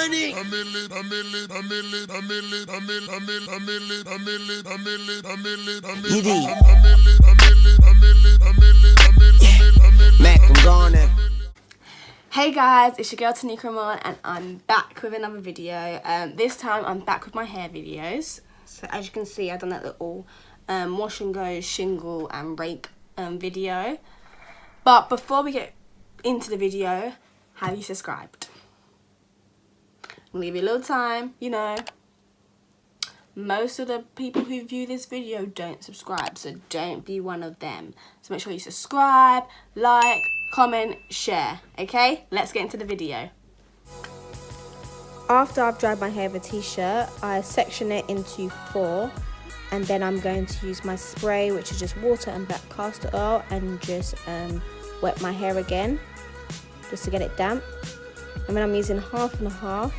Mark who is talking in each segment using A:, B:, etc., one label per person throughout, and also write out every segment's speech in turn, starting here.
A: money. Mac, I'm gone now.
B: Hey guys, it's your girl Tineké Iman and I'm back with another video. This time I'm back with my hair videos. So as you can see, I've done that little wash and go, shingle and rake video. But before we get into the video, have you subscribed? I'll leave you a little time, you know. Most of the people who view this video don't subscribe, so don't be one of them. So make sure you subscribe, like, comment, share, okay? Let's get into the video. After I've dried my hair with a t-shirt, I section it into 4, and then I'm going to use my spray, which is just water and black castor oil, and just wet my hair again, just to get it damp. And then I'm using Half&Half,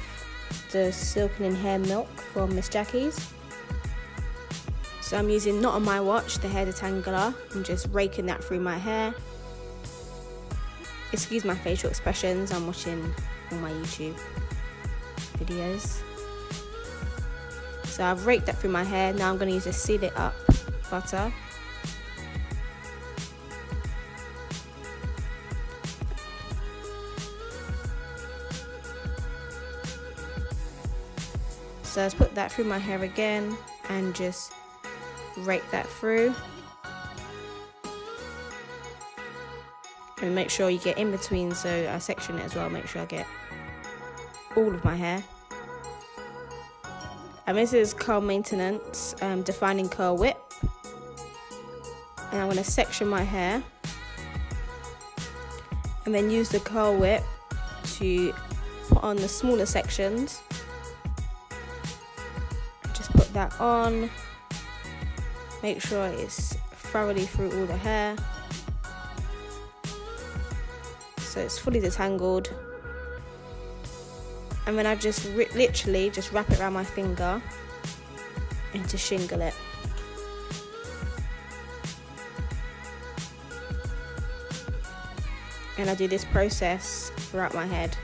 B: the Silkening hair milk from Miss Jackie's. So I'm using not on my watch, the hair detangler. I'm just raking that through my hair. Excuse my facial expressions, I'm watching all my YouTube videos. So I've raked that through my hair. Now I'm going to use a Seal It Up butter. So let's put that through my hair again and just rake that through. And make sure you get in between, so I section it as well, make sure I get all of my hair. And this is curl maintenance, defining curl whip. And I'm going to section my hair and then use the curl whip to put on the smaller sections. Just put that on, make sure it's thoroughly through all the hair. So it's fully detangled, and then I just literally just wrap it around my finger and to shingle it. And I do this process throughout my head.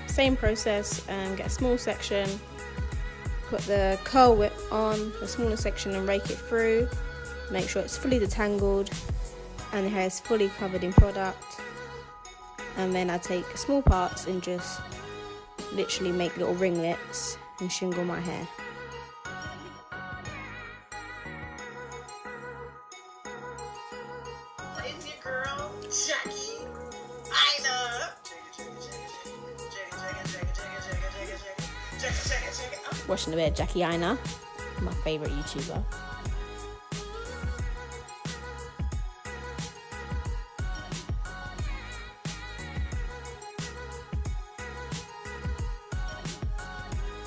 B: Same process, get a small section, put the curl whip on the smaller section and rake it through. Make sure it's fully detangled and the hair is fully covered in product. And then I take small parts and just literally make little ringlets and shingle my hair.
C: It's your girl, Jackie Iman.
B: Washing the bed, TinekeIman, my favourite YouTuber.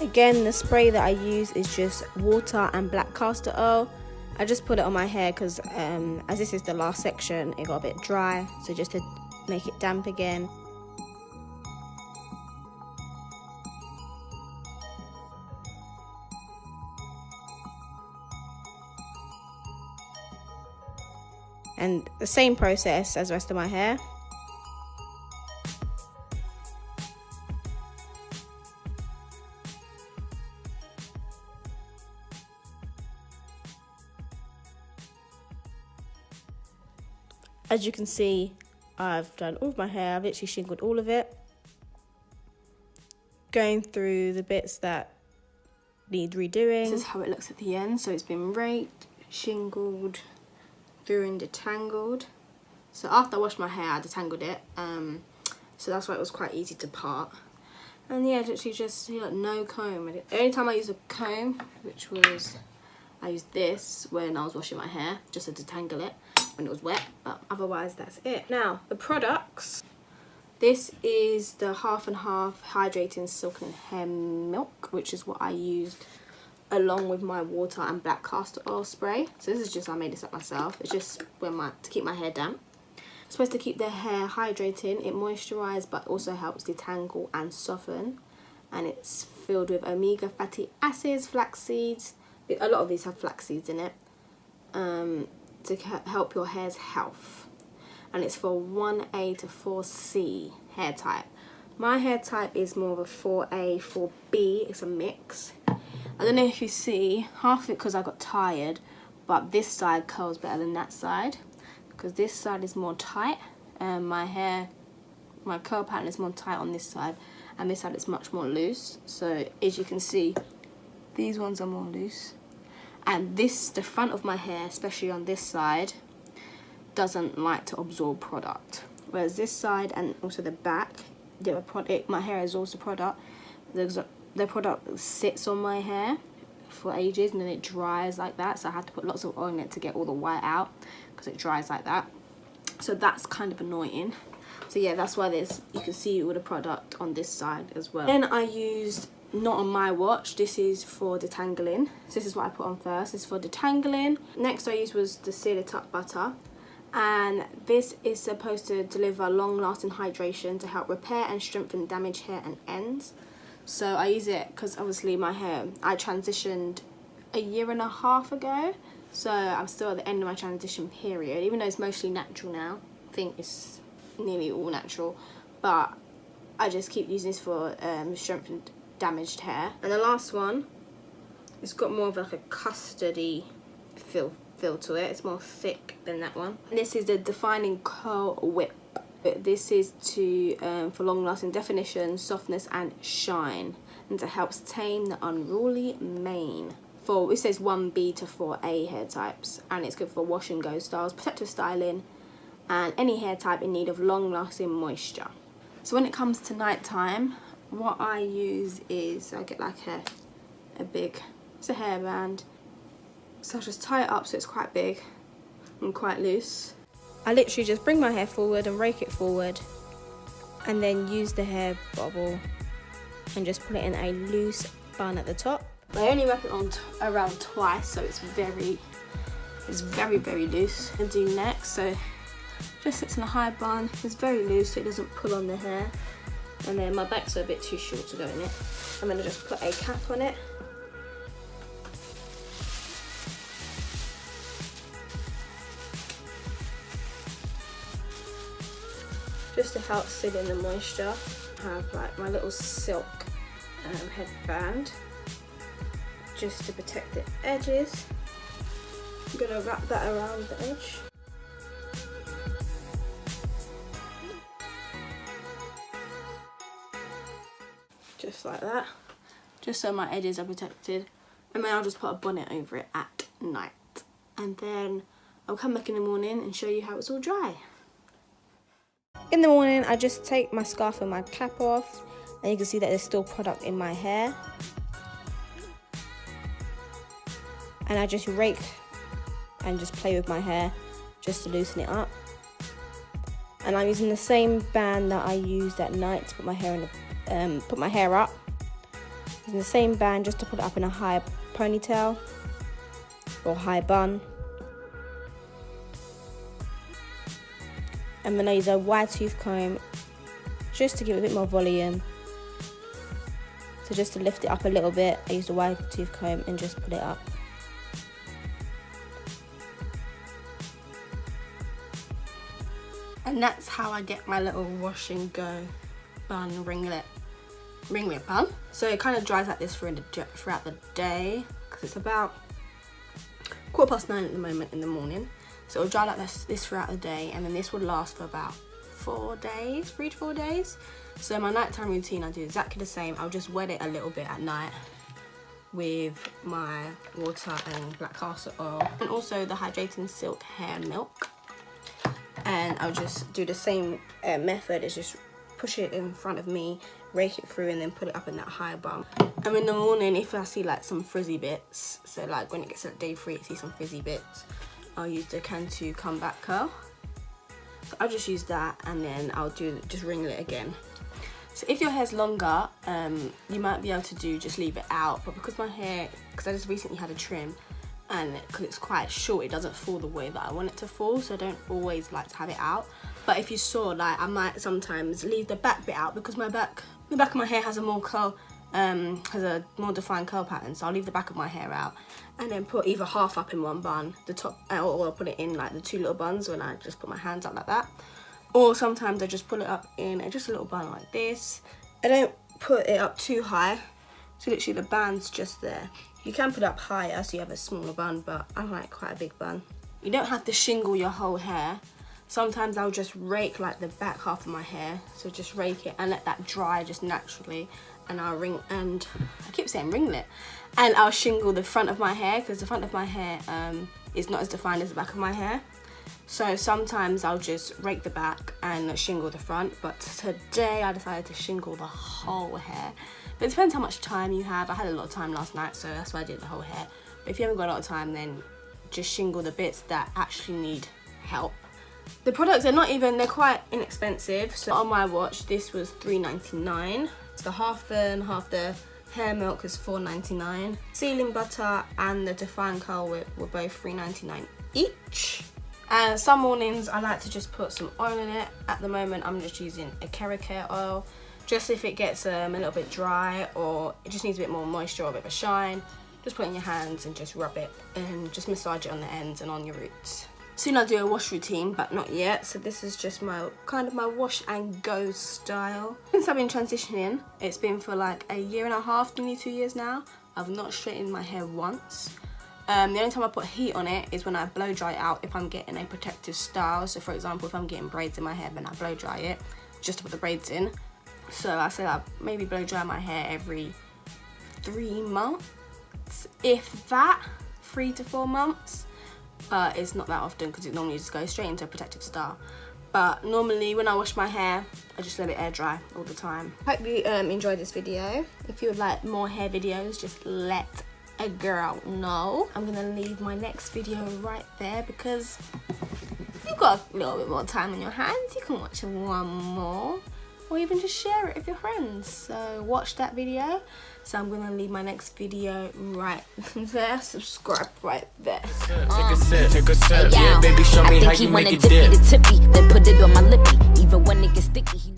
B: Again, the spray that I use is just water and black castor oil. I just put it on my hair because as this is the last section, it got a bit dry, so just to make it damp again. And the same process as the rest of my hair. As you can see, I've done all of my hair. I've literally shingled all of it. Going through the bits that need redoing. This is how it looks at the end. So it's been raked, shingled, through and detangled. So after I washed my hair, I detangled it. So that's why it was quite easy to part. And yeah, literally just no comb. The only time I used a comb, which was I used this when I was washing my hair, just to detangle it when it was wet. But otherwise, that's it. Now the products. This is the Half&Half Hydrating Silkening Hair Milk, which is what I used along with my water and black castor oil spray. So this is just, I made this up myself. It's just to keep my hair damp. It's supposed to keep their hair hydrating, it moisturizes but also helps detangle and soften. And it's filled with omega fatty acids, flax seeds. A lot of these have flax seeds in it, to help your hair's health. And it's for 1A to 4C hair type. My hair type is more of a 4A, 4B, it's a mix. I don't know if you see, half of it because I got tired, but this side curls better than that side, because this side is more tight, and my curl pattern is more tight on this side, and this side is much more loose. So as you can see, these ones are more loose. And the front of my hair, especially on this side, doesn't like to absorb product. Whereas this side and also the back, my hair absorbs the product. The product sits on my hair for ages and then it dries like that. So I had to put lots of oil in it to get all the white out because it dries like that. So that's kind of annoying. So yeah, that's why you can see all the product on this side as well. Then I used, not on my watch, this is for detangling. So this is what I put on first, this is for detangling. Next I used was the Seal It Up butter. And this is supposed to deliver long-lasting hydration to help repair and strengthen damaged hair and ends. So I use it because obviously my hair, I transitioned a 1.5 years ago. So I'm still at the end of my transition period, even though it's mostly natural now. I think it's nearly all natural. But I just keep using this for strengthening damaged hair. And the last one, it's got more of like a custardy feel to it. It's more thick than that one. And this is the Defining Curl Whip. This is for long-lasting definition, softness and shine, and it helps tame the unruly mane. It says 1B to 4A hair types, and it's good for wash and go styles, protective styling, and any hair type in need of long-lasting moisture. So when it comes to night time, what I use is I get like it's a hairband. So I just tie it up so it's quite big and quite loose. I literally just bring my hair forward and rake it forward, and then use the hair bobble and just put it in a loose bun at the top. I only wrap it on around twice, so it's very, very loose. And do next, so just sits in a high bun. It's very loose, so it doesn't pull on the hair. And then my backs are a bit too short to go in it. I'm gonna just put a cap on it. Just to help seal in the moisture. I have like my little silk headband just to protect the edges. I'm gonna wrap that around the edge. Just like that, just so my edges are protected. And then I'll just put a bonnet over it at night. And then I'll come back in the morning and show you how it's all dry. In the morning, I just take my scarf and my cap off, and you can see that there's still product in my hair. And I just rake and just play with my hair just to loosen it up. And I'm using the same band that I used at night to put my hair up. Using the same band just to put it up in a high ponytail or high bun. And then I use a wide tooth comb just to give it a bit more volume. So just to lift it up a little bit, I use the wide tooth comb and just put it up. And that's how I get my little wash and go bun ringlet bun. So it kind of dries like this throughout the day, because it's about 9:15 at the moment in the morning. So it'll dry like this throughout the day, and then this will last for about 3 to 4 days. So my nighttime routine, I do exactly the same. I'll just wet it a little bit at night with my water and black castor oil, and also the Hydrating Silk Hair Milk. And I'll just do the same method, is just push it in front of me, rake it through, and then put it up in that high bun. And in the morning, if I see like some frizzy bits, so like when it gets to day 3, I see some frizzy bits, I'll use the Cantu Comeback Curl. So I'll just use that, and then I'll just ringlet again. So if your hair's longer, you might be able to just leave it out, but because my hair, because I just recently had a trim, and because it's quite short, it doesn't fall the way that I want it to fall, so I don't always like to have it out. But if you saw, like, I might sometimes leave the back bit out because the back of my hair has a more defined curl pattern. So I'll leave the back of my hair out and then put either half up in one bun, the top, or I'll put it in like the 2 little buns when I just put my hands up like that. Or sometimes I just pull it up in just a little bun like this. I don't put it up too high, so literally the band's just there. You can put it up higher so you have a smaller bun, but I like quite a big bun. You don't have to shingle your whole hair. Sometimes I'll just rake like the back half of my hair, so just rake it and let that dry just naturally, and I'll I keep saying ringlet, and I'll shingle the front of my hair because the front of my hair is not as defined as the back of my hair. So sometimes I'll just rake the back and shingle the front, but today I decided to shingle the whole hair. But it depends how much time you have. I had a lot of time last night, so that's why I did the whole hair. But if you haven't got a lot of time, then just shingle the bits that actually need help. The products are they're quite inexpensive. So on my watch, this was $3.99. So the Half&Half, the hair milk is $4.99. Sealing butter and the Define Curl Whip were both $3.99 each. And some mornings I like to just put some oil in it. At the moment I'm just using a Tineké oil, just if it gets a little bit dry or it just needs a bit more moisture or a bit of a shine. Just put it in your hands and just rub it and just massage it on the ends and on your roots. Soon I'll do a wash routine, but not yet. So this is just my kind of my wash and go style. Since I've been transitioning, it's been for like a year and a half, nearly 2 years now. I've not straightened my hair once. The only time I put heat on it is when I blow dry it out if I'm getting a protective style. So for example, if I'm getting braids in my hair, then I blow dry it just to put the braids in. So I say I maybe blow dry my hair every 3 months, if that, 3 to 4 months. It's not that often because it normally just goes straight into a protective style. But normally when I wash my hair, I just let it air dry all the time. Hope you enjoyed this video. If you would like more hair videos, just let a girl know. I'm gonna leave my next video right there because if you've got a little bit more time on your hands, you can watch one more or even just share it with your friends. So watch that video. So I'm gonna leave my next video right there. Subscribe right there.
D: Take a sip, yeah, baby, show me how you make it dip. Then put it on my lippy, even when it gets sticky.